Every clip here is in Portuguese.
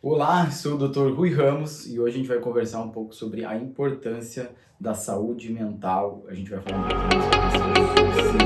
Olá, sou o Dr. Rui Ramos e hoje a gente vai conversar um pouco sobre a importância da saúde mental. A gente vai falar um pouquinho sobre a questão do suicídio.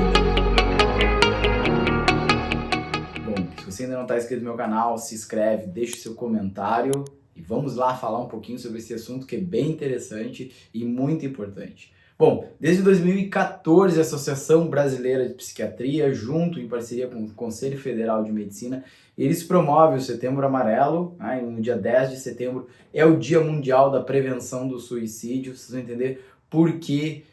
Bom, se você ainda não está inscrito no meu canal, se inscreve, deixa o seu comentário e vamos lá falar um pouquinho sobre esse assunto que é bem interessante e muito importante. Bom, desde 2014, a Associação Brasileira de Psiquiatria, junto em parceria com o Conselho Federal de Medicina, eles promovem o Setembro Amarelo, né, no dia 10 de setembro, é o Dia Mundial da Prevenção do Suicídio. Vocês vão entender por que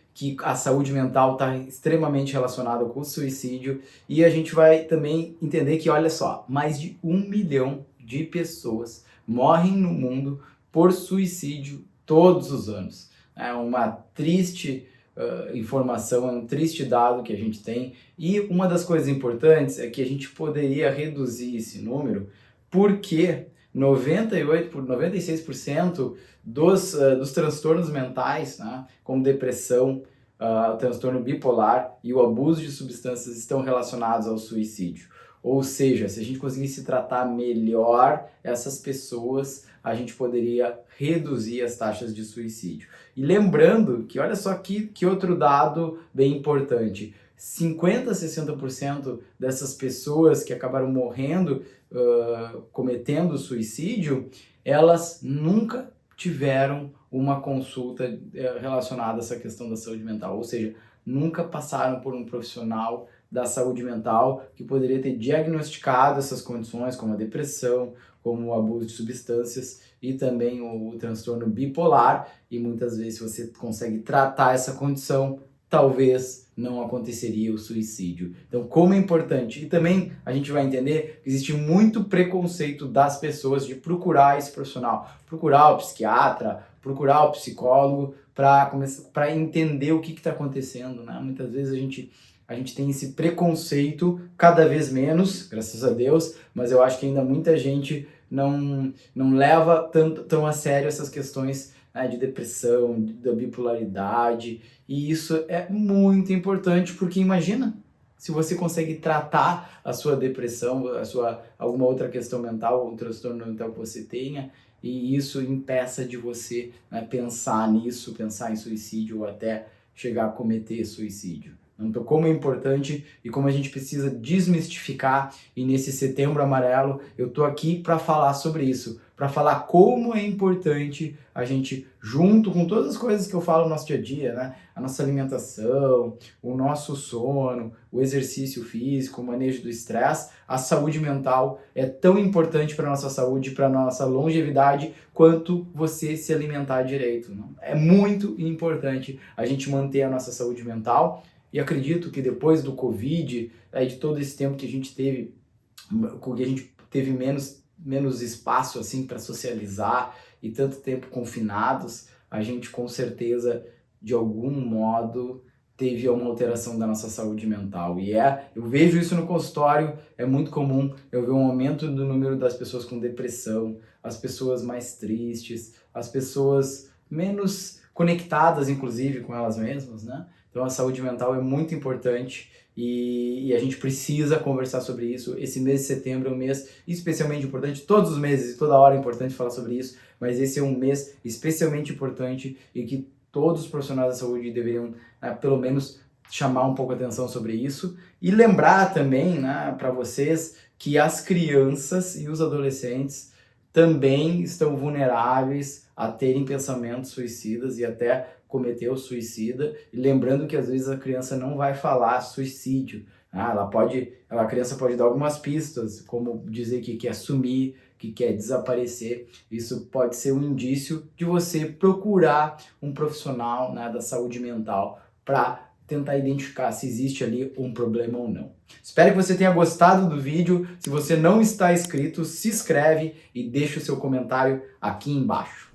a saúde mental está extremamente relacionada com o suicídio. E a gente vai também entender que, olha só, mais de 1 milhão de pessoas morrem no mundo por suicídio todos os anos. É uma triste informação, é um triste dado que a gente tem, e uma das coisas importantes é que a gente poderia reduzir esse número porque 96% dos transtornos mentais, né, como depressão, o transtorno bipolar e o abuso de substâncias estão relacionados ao suicídio. Ou seja, se a gente conseguisse tratar melhor essas pessoas, a gente poderia reduzir as taxas de suicídio. E lembrando que, olha só que outro dado bem importante, 50% a 60% dessas pessoas que acabaram morrendo, cometendo suicídio, elas nunca tiveram uma consulta relacionada a essa questão da saúde mental, ou seja, nunca passaram por um profissional da saúde mental que poderia ter diagnosticado essas condições, como a depressão, como o abuso de substâncias e também o transtorno bipolar. E muitas vezes, se você consegue tratar essa condição, talvez não aconteceria o suicídio. Então, como é importante. E também a gente vai entender que existe muito preconceito das pessoas de procurar esse profissional, procurar o psiquiatra, procurar o psicólogo para entender o que está acontecendo, né? Muitas vezes a gente tem esse preconceito, cada vez menos, graças a Deus, mas eu acho que ainda muita gente não leva tão a sério essas questões, né, de depressão, da bipolaridade, e isso é muito importante, porque imagina se você consegue tratar a sua depressão, alguma outra questão mental, um transtorno mental que você tenha, e isso impeça de você, né, pensar nisso, pensar em suicídio ou até chegar a cometer suicídio. Então, como é importante e como a gente precisa desmistificar, e nesse Setembro Amarelo eu tô aqui para falar sobre isso, para falar como é importante a gente, junto com todas as coisas que eu falo no nosso dia a dia, né? A nossa alimentação, o nosso sono, o exercício físico, o manejo do estresse, a saúde mental é tão importante para a nossa saúde, para a nossa longevidade, quanto você se alimentar direito. Não? É muito importante a gente manter a nossa saúde mental. E acredito que depois do Covid, de todo esse tempo que a gente teve menos espaço assim para socializar e tanto tempo confinados, a gente com certeza, de algum modo, teve uma alteração da nossa saúde mental. E eu vejo isso no consultório, é muito comum eu ver um aumento do número das pessoas com depressão, as pessoas mais tristes, as pessoas menos conectadas, inclusive, com elas mesmas, né? Então a saúde mental é muito importante e a gente precisa conversar sobre isso. Esse mês de setembro é um mês especialmente importante, todos os meses e toda hora é importante falar sobre isso, mas esse é um mês especialmente importante e que todos os profissionais da saúde deveriam, pelo menos, chamar um pouco a atenção sobre isso. E lembrar também, né, para vocês que as crianças e os adolescentes também estão vulneráveis a terem pensamentos suicidas e até cometer o suicida, e lembrando que às vezes a criança não vai falar suicídio, a criança pode dar algumas pistas, como dizer que quer sumir, que quer desaparecer. Isso pode ser um indício de você procurar um profissional, né, da saúde mental para tentar identificar se existe ali um problema ou não. Espero que você tenha gostado do vídeo. Se você não está inscrito, se inscreve e deixa o seu comentário aqui embaixo.